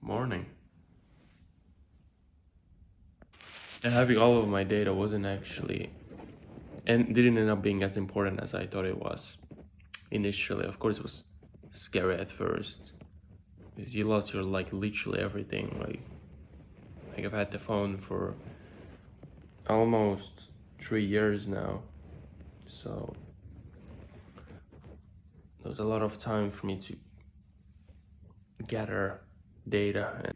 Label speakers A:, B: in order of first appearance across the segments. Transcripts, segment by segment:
A: Morning. And having all of my data wasn't actually, and didn't end up being as important as I thought it was initially. Of course, it was scary at first. Because you lost your, like, literally everything. Like I've had the phone for almost 3 years now. So there was a lot of time for me to gather data.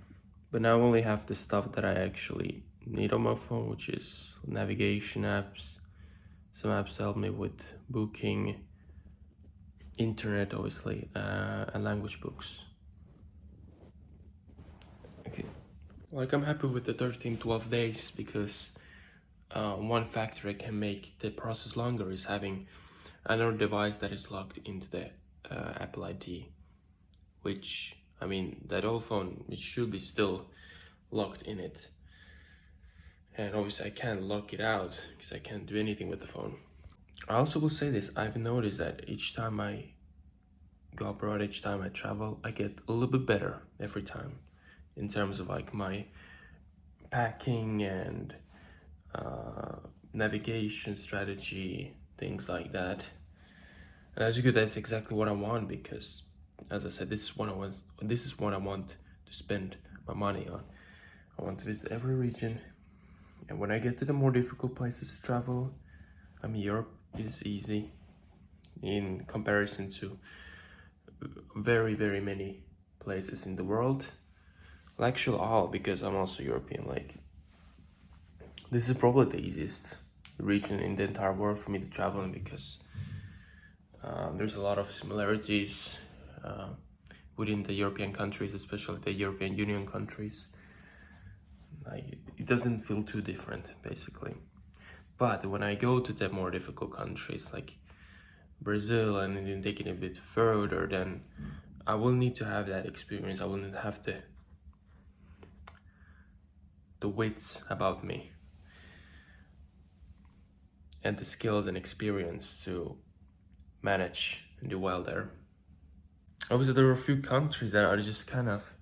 A: But now I only have the stuff that I actually need on my phone, which is navigation apps, some apps to help me with booking, internet obviously, and language books. Okay, like I'm happy with the 12 days because one factor that can make the process longer is having another device that is logged into the Apple ID, which, I mean, that old phone, it should be still locked in it. And obviously I can't lock it out because I can't do anything with the phone. I also will say this, I've noticed that each time I go abroad, each time I travel, I get a little bit better every time in terms of like my packing and navigation strategy, things like that. And that's good. That's exactly what I want because, as I said, this is what I want. This is what I want to spend my money on. I want to visit every region, and when I get to the more difficult places to travel, I mean, Europe is easy in comparison to very, very many places in the world. Well, actually, all, because I'm also European. Like, this is probably the easiest region in the entire world for me to travel in because there's a lot of similarities within the European countries, especially the European Union countries. Like, it doesn't feel too different, basically. But when I go to the more difficult countries like Brazil and then taking it a bit further, then I will need to have that experience. I will need to have the wits about me and the skills and experience to manage and do well there. Obviously, there are a few countries that are just kind of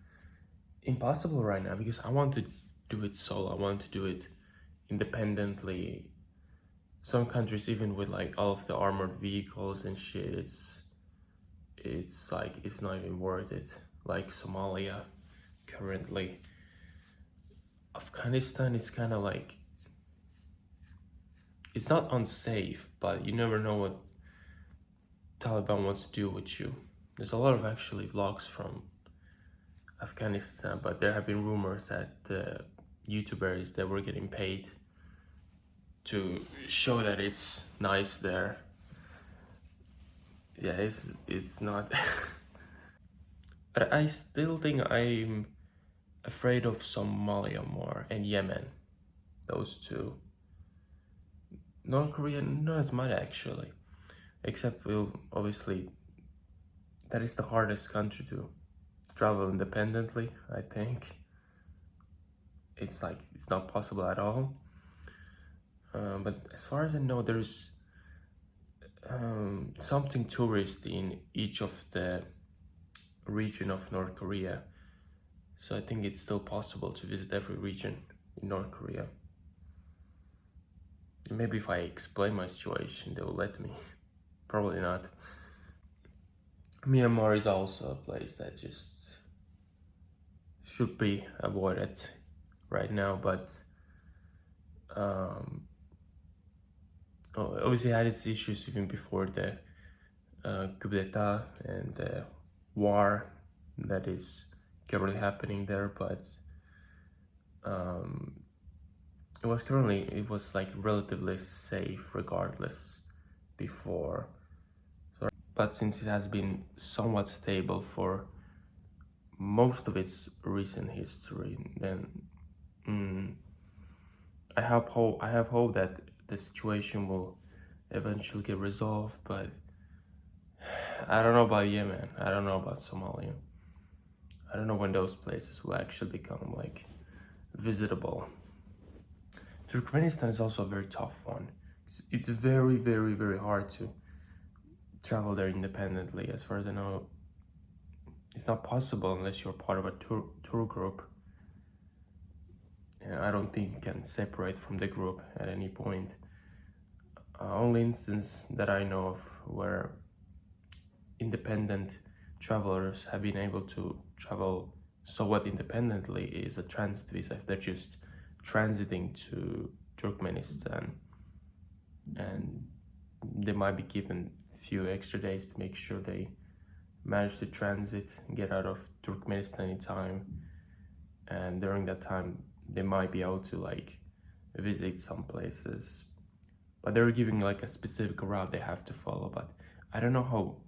A: impossible right now because I want to do it solo. I want to do it independently. Some countries, even with like all of the armored vehicles and shit, it's like it's not even worth it. Like Somalia, currently. Afghanistan is kind of like, it's not unsafe, but you never know what Taliban wants to do with you. There's a lot of actually vlogs from Afghanistan, but there have been rumors that YouTubers that were getting paid to show that it's nice there. Yeah, it's not. But I still think I'm afraid of Somalia more and Yemen. Those two. North Korea, not as much actually. Except, well, obviously, that is the hardest country to travel independently, I think. It's like, it's not possible at all. But as far as I know, there's something touristy in each of the region of North Korea. So I think it's still possible to visit every region in North Korea. Maybe if I explain my situation, they will let me. Probably not. Myanmar is also a place that just should be avoided right now, but obviously had its issues even before the coup d'etat and the war that is currently happening there, but it was like relatively safe regardless before. So, but since it has been somewhat stable for most of its recent history, then I have hope that the situation will eventually get resolved, but I don't know about Yemen. I don't know about Somalia. I don't know when those places will actually become like visitable. Turkmenistan is also a very tough one. It's very, very hard to travel there independently. As far as I know, it's not possible unless you're part of a tour group. And I don't think you can separate from the group at any point. Only instance that I know of where independent travelers have been able to travel somewhat independently is a transit visa, if they're just transiting to Turkmenistan, and they might be given a few extra days to make sure they manage to transit and get out of Turkmenistan in time, and during that time they might be able to like visit some places, but they're giving like a specific route they have to follow. But I don't know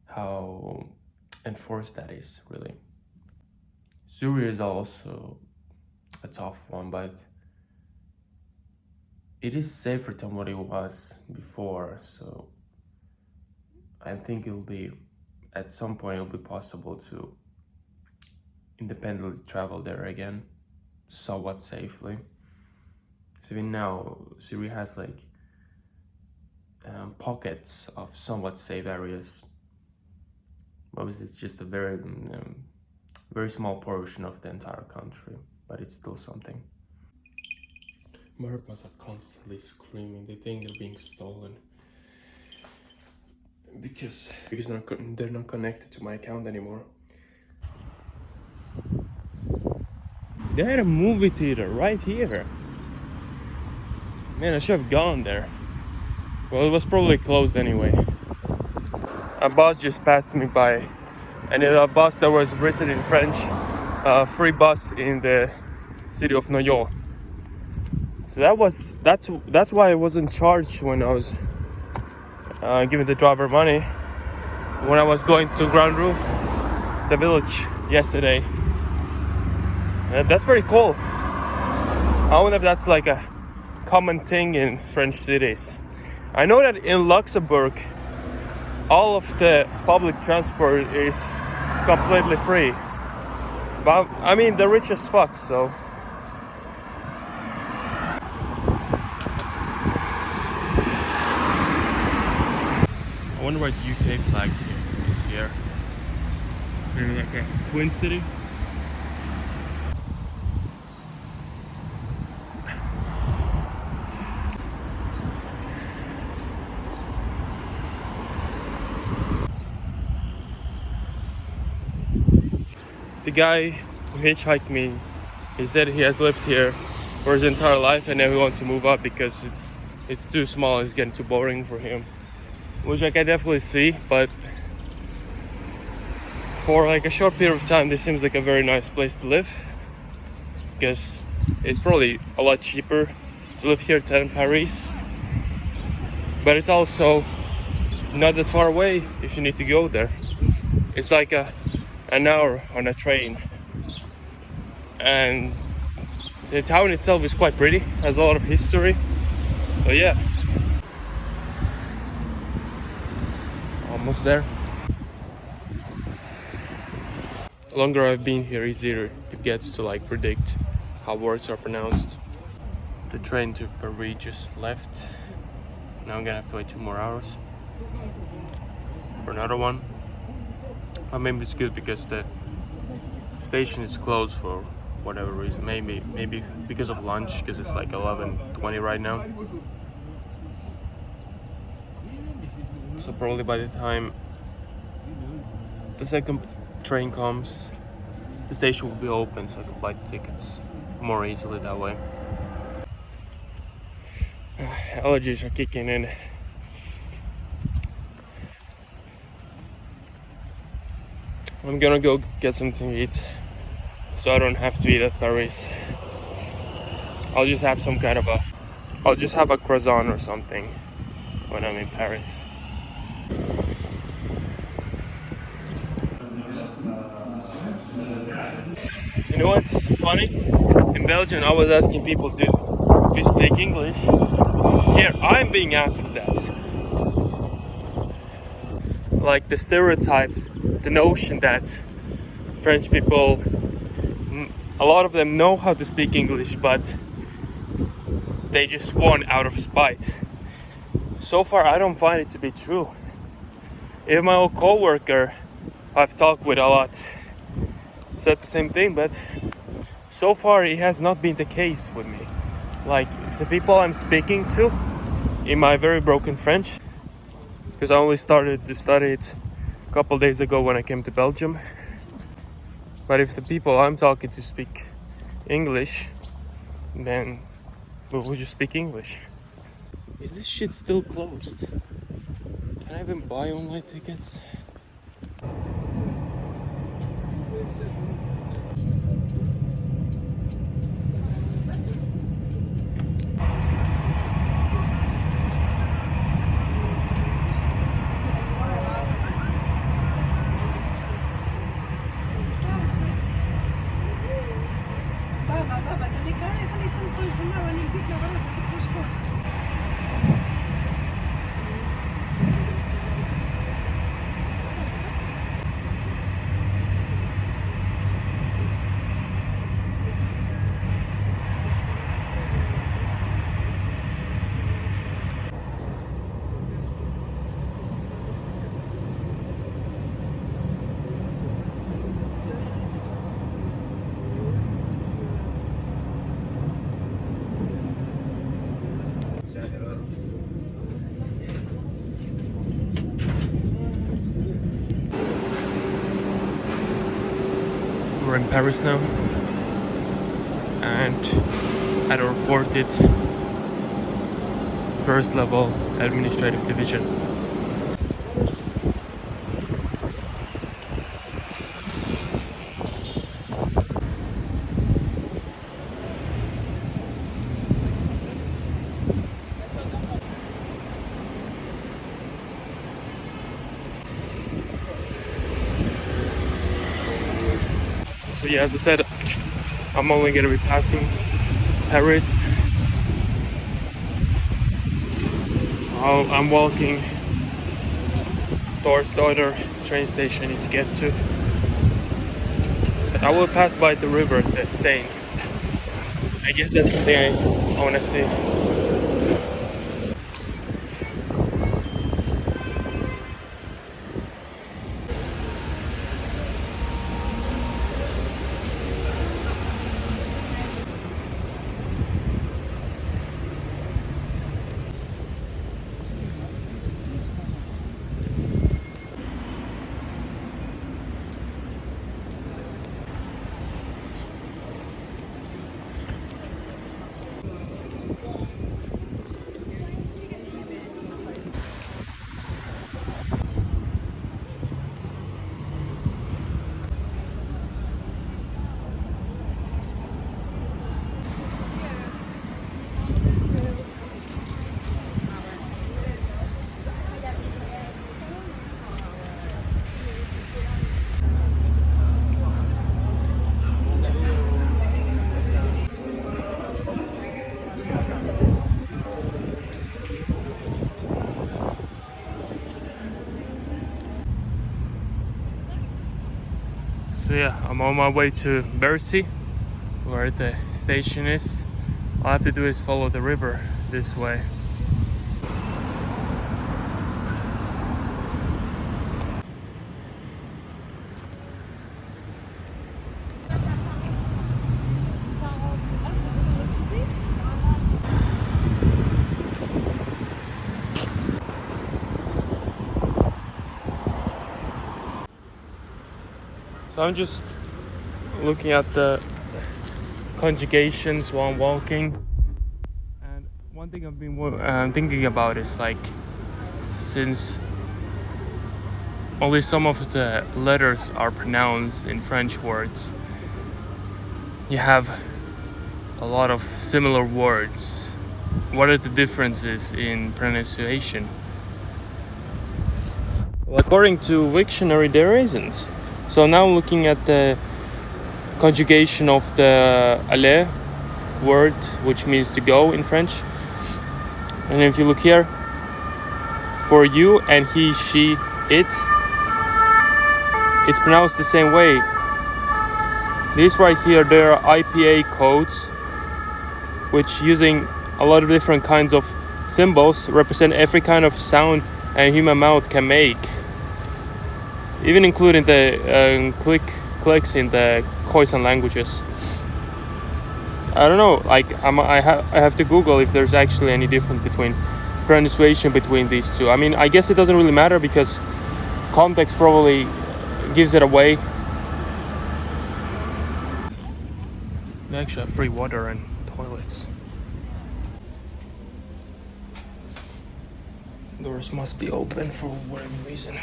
A: how enforced that is really. Syria is also a tough one, but it is safer than what it was before, so I think it'll be, at some point it'll be possible to independently travel there again somewhat safely. So even now Syria has like pockets of somewhat safe areas. Obviously it's just a very small portion of the entire country, but it's still something. Merpas are constantly screaming. They think they're being stolen because they're not connected to my account anymore. They had a movie theater right here. Man, I should have gone there. Well, it was probably closed anyway. A bus just passed me by, and it's a bus that was written in French, free bus in the city of Noyo. So that's why I wasn't charged when I was giving the driver money when I was going to Grand Rue, the village, yesterday. That's pretty cool. I wonder if that's like a common thing in French cities. I know that in Luxembourg all of the public transport is completely free, but I mean they're rich as fuck, so. I wonder why the UK flag is here. Maybe like a twin city. The guy who hitchhiked me, he said he has lived here for his entire life and now he wants to move up because it's too small, it's getting too boring for him. Which I can definitely see, but for like a short period of time this seems like a very nice place to live, because it's probably a lot cheaper to live here than in Paris, but it's also not that far away if you need to go there. It's like an hour on a train, and the town itself is quite pretty, has a lot of history. So yeah, almost there. The longer I've been here, easier it gets to like predict how words are pronounced. The train to Paris just left. Now I'm gonna have to wait 2 more hours for another one. But maybe it's good because the station is closed for whatever reason. Maybe because of lunch, because it's like 11:20 right now. So probably by the time the second train comes, the station will be open, so I can buy the tickets more easily that way. Allergies are kicking in. I'm gonna go get something to eat so I don't have to eat at Paris. I'll just have a croissant or something when I'm in Paris. You know what's funny? In Belgium I was asking people, do you speak English? Here I'm being asked that. Like the stereotype, the notion that French people, a lot of them know how to speak English, but they just want out of spite. So far I don't find it to be true. Even my old co-worker I've talked with a lot said the same thing, but so far it has not been the case with me. Like, if the people I'm speaking to in my very broken French, because I only started to study it a couple days ago when I came to Belgium, but if the people I'm talking to speak English, then we will just speak English. Is this shit still closed? Can I even buy online tickets?
B: Baba, te le cae, déjale tan colchonada, ni pica, vamos a que busco.
A: We're in Paris now, and at our 40th first level administrative division. So yeah, as I said, I'm only gonna be passing Paris. I'm walking towards the other train station I need to get to. But I will pass by the river, the Seine. I guess that's something I wanna see. So yeah, I'm on my way to Bercy, where the station is. All I have to do is follow the river this way. So I'm just looking at the conjugations while I'm walking, and one thing I've been thinking about is, like, since only some of the letters are pronounced in French words, you have a lot of similar words. What are the differences in pronunciation? Well, according to Wiktionary, there isn't. So now I'm looking at the conjugation of the aller word, which means to go in French. And if you look here, for you and he, she, it, it's pronounced the same way. These right here, there are IPA codes, which using a lot of different kinds of symbols represent every kind of sound a human mouth can make. even including the clicks in the Khoisan languages. I don't know, like I have to Google if there's actually any difference between pronunciation between these two. I mean, I guess it doesn't really matter because context probably gives it away. They actually have free water and toilets. Doors must be open for whatever reason.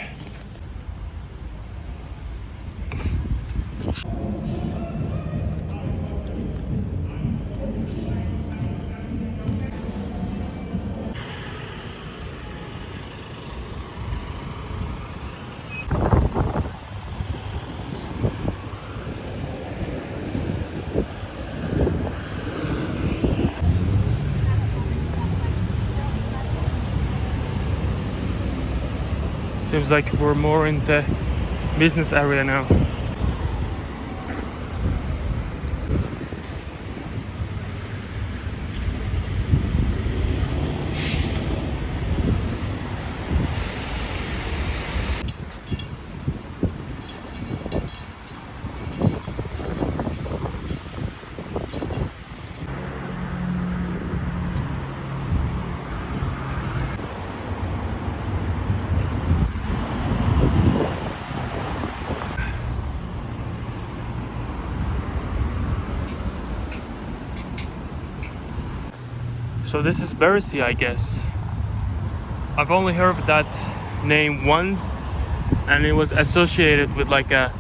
A: Seems like we're more in the business area now. So this is Berisi, I guess. I've only heard of that name once, and it was associated with like a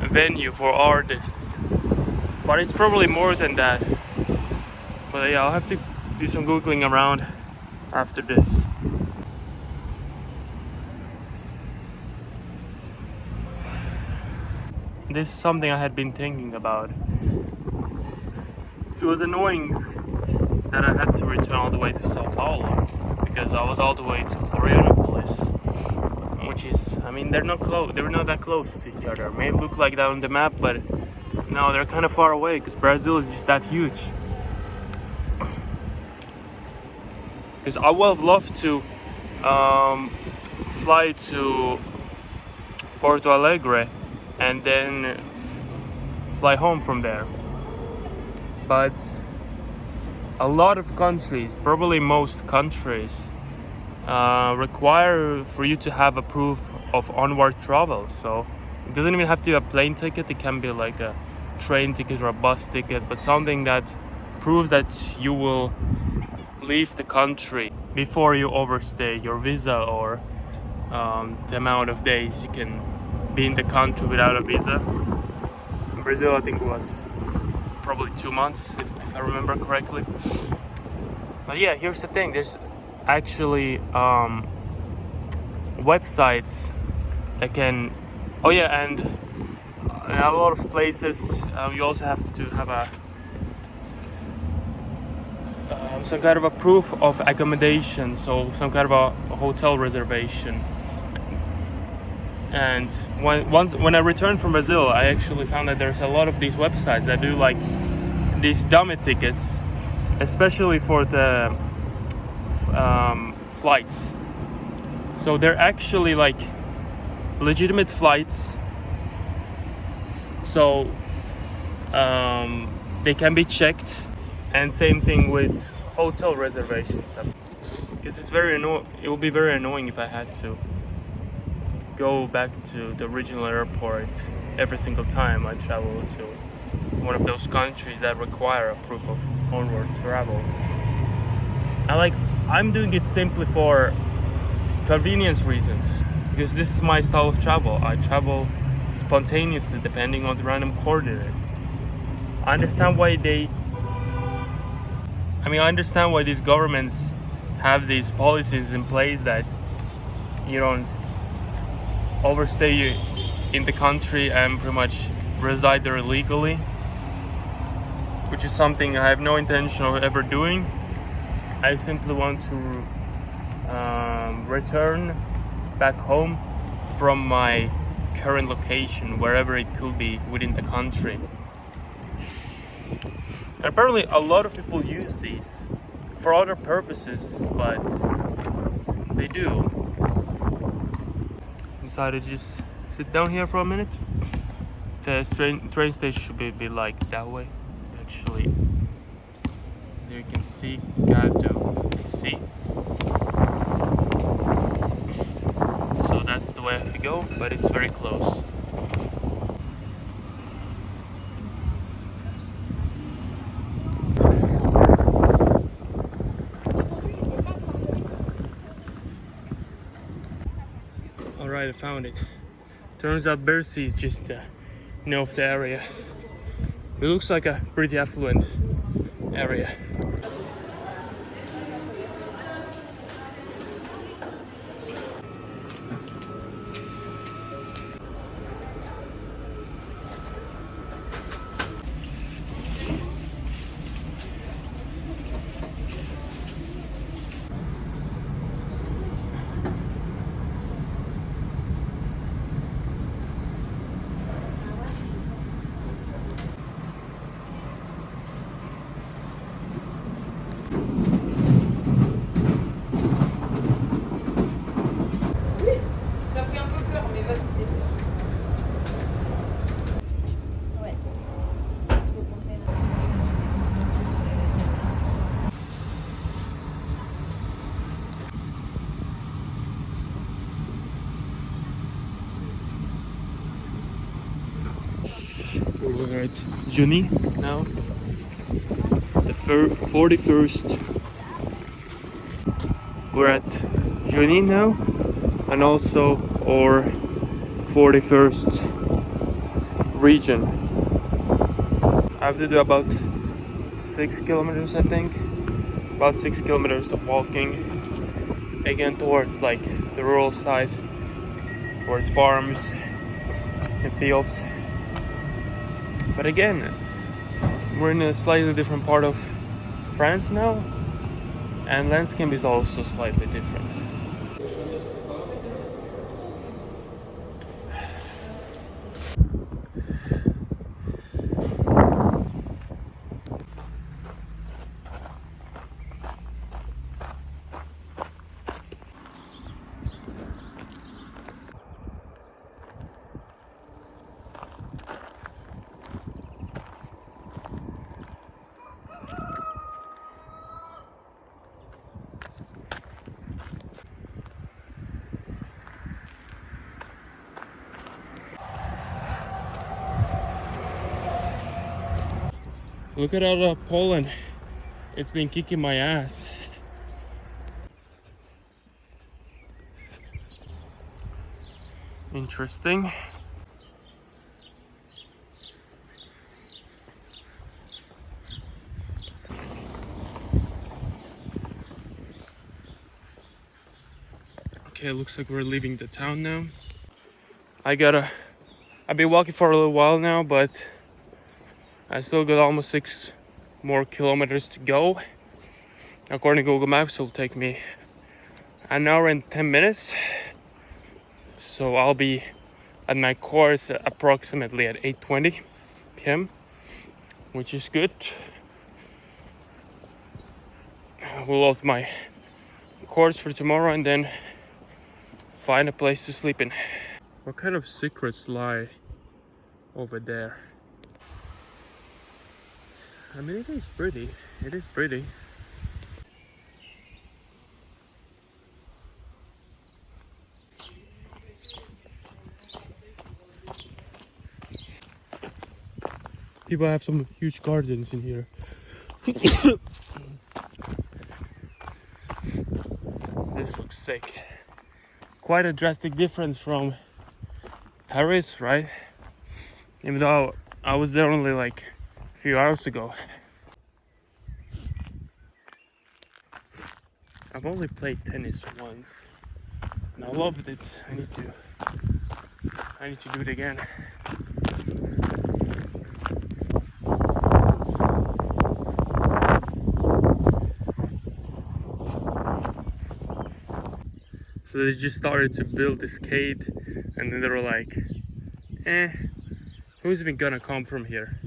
A: venue for artists. But it's probably more than that. But yeah, I'll have to do some googling around after this. This is something I had been thinking about. It was annoying that I had to return all the way to Sao Paulo because I was all the way to Florianopolis, which is, I mean, they're not that close to each other. It may look like that on the map, but no, they're kind of far away because Brazil is just that huge. Because I would have loved to fly to Porto Alegre and then fly home from there, but a lot of countries, probably most countries, require for you to have a proof of onward travel. So it doesn't even have to be a plane ticket, it can be like a train ticket or a bus ticket, but something that proves that you will leave the country before you overstay your visa or the amount of days you can be in the country without a visa. In Brazil, I think it was probably 2 months, if I remember correctly. But yeah, here's the thing, there's actually websites that can, oh yeah, and in a lot of places you also have to have a some kind of a proof of accommodation, so some kind of a hotel reservation. And when I returned from Brazil, I actually found that there's a lot of these websites that do like these dummy tickets, especially for the flights. So they're actually like legitimate flights, so they can be checked. And same thing with hotel reservations, because it's very it will be very annoying if I had to go back to the original airport every single time I travel to one of those countries that require a proof of onward travel. And I'm doing it simply for convenience reasons, because this is my style of travel. I travel spontaneously depending on the random coordinates. I understand why these governments have these policies in place that you don't overstay in the country and pretty much reside there illegally, which is something I have no intention of ever doing. I simply want to return back home from my current location, wherever it could be within the country. And apparently a lot of people use these for other purposes, but they do. Decided to just sit down here for a minute. The train station should be like that way. Actually, there you can see Gado Sea. So that's the way I have to go, but it's very close. Alright, I found it. Turns out Bercy is just off the area. It looks like a pretty affluent area.
B: Ça fait un peu peur, mais vas-y, débrouille. Ouais.
A: We're at Juni now. The 41st. We're at Juni now, and also our 41st region. I have to do about 6 kilometers, I think. About 6 kilometers of walking again towards like the rural side, towards farms and fields. But again, we're in a slightly different part of France now, and landscape is also slightly different. Look at all the pollen. It's been kicking my ass. Interesting. Okay, looks like we're leaving the town now. I've been walking for a little while now, but I still got almost 6 more kilometers to go. According to Google Maps, it'll take me an hour and 10 minutes. So I'll be at my course approximately at 8:20 p.m., which is good. We'll load my course for tomorrow and then find a place to sleep in. What kind of secrets lie over there? I mean, it is pretty. It is pretty. People have some huge gardens in here. This looks sick. Quite a drastic difference from Paris, right? Even though I was there only like a few hours ago. I've only played tennis once and I loved it. I need to do it again. So they just started to build this skate, and then they were like, who's even gonna come from here?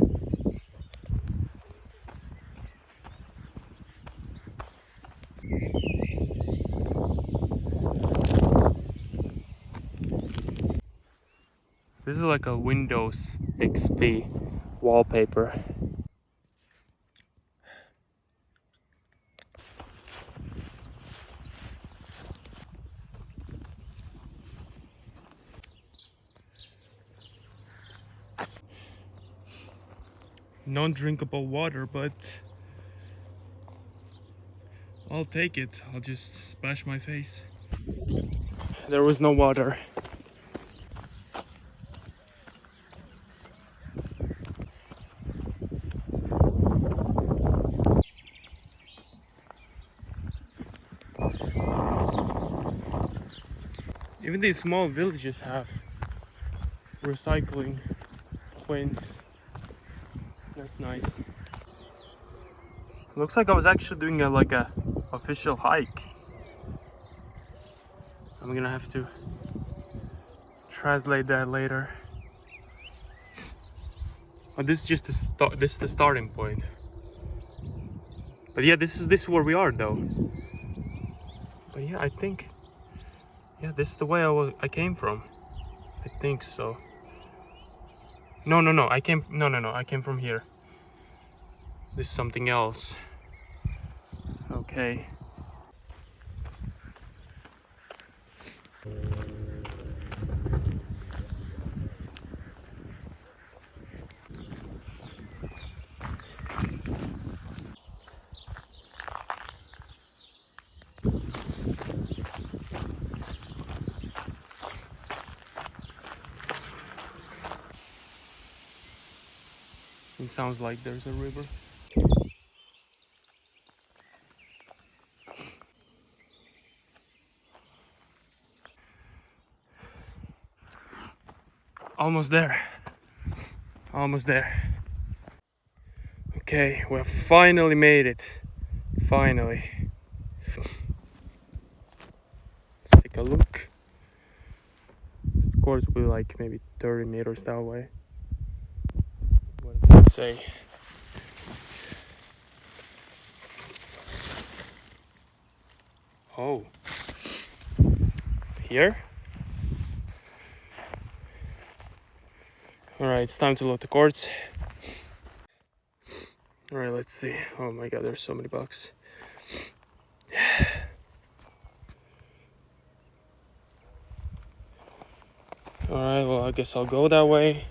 A: This is like a Windows XP wallpaper. Non-drinkable water, but I'll take it. I'll just splash my face. There was no water. Even these small villages have recycling points. That's nice. Looks like I was actually doing a official hike. I'm gonna have to translate that later. But this is just this is the starting point. But yeah, this is where we are though. But yeah, I think this is the way I came from. I think so. No, I came from here. This is something else. Okay. It sounds like there's a river. Almost there. Almost there. Okay, we have finally made it. Finally. Let's take a look. Of course, we'll be like maybe 30 meters that way. What does it say? Oh. Here? Alright, it's time to load the cords. Alright, let's see. Oh my god, there's so many bugs. Alright, well, I guess I'll go that way.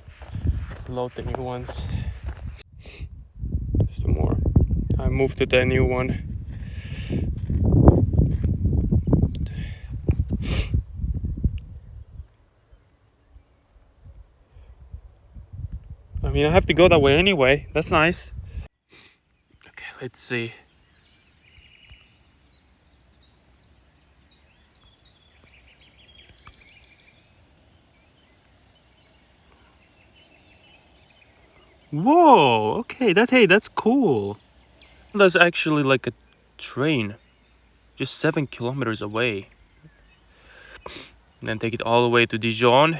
A: Load the new ones. There's some more. I moved to the new one. I mean, I have to go that way anyway. That's nice. Okay, let's see. Whoa, okay, that's cool. That's actually like a train, just 7 kilometers away. And then take it all the way to Dijon,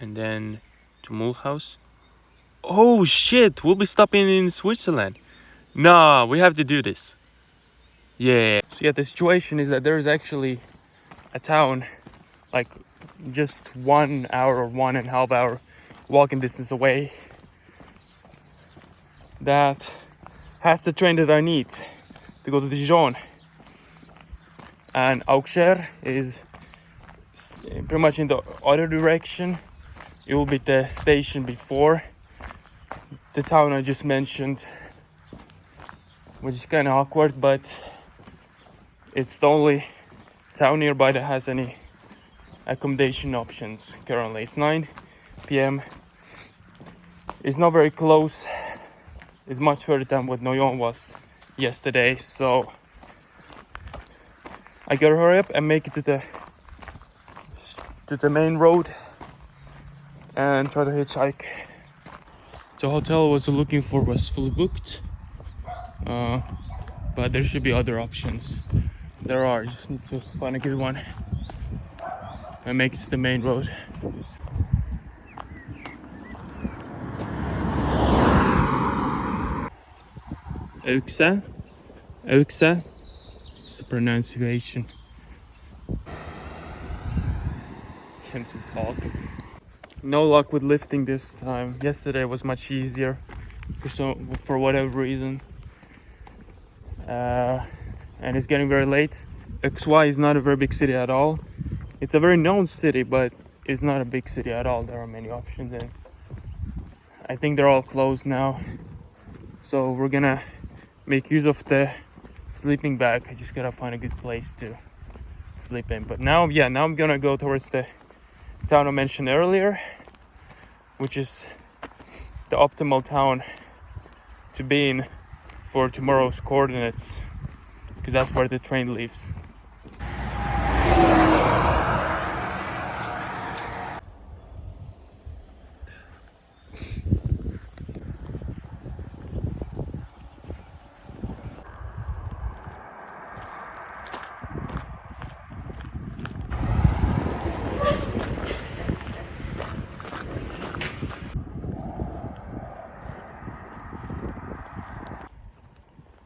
A: and then to Mulhouse. Oh shit, we'll be stopping in Switzerland. Nah, we have to do this. Yeah. So yeah, the situation is that there is actually a town like just 1 hour or 1.5 hour walking distance away that has the train that I need to go to Dijon. And Auxerre is pretty much in the other direction. It will be the station before the town I just mentioned, which is kind of awkward, but it's the only town nearby that has any accommodation options currently. It's 9 p.m. It's not very close. It's much further than what Noyon was yesterday, so I gotta hurry up and make it to the main road and try to hitchhike. The hotel I was looking for was fully booked, but there should be other options. There are. You just need to find a good one and make it to the main road. Auxerre is the pronunciation. Attempt to talk.
C: No luck with lifting this time. Yesterday was much easier for whatever reason. And it's getting very late. XY is not a very big city at all. It's a very known city, but it's not a big city at all. There are many options, and I think they're all closed now. So we're gonna make use of the sleeping bag. I just gotta find a good place to sleep in. But now I'm gonna go towards the town I mentioned earlier, which is the optimal town to be in for tomorrow's coordinates, because that's where the train leaves.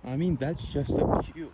C: I mean, that's just a queue.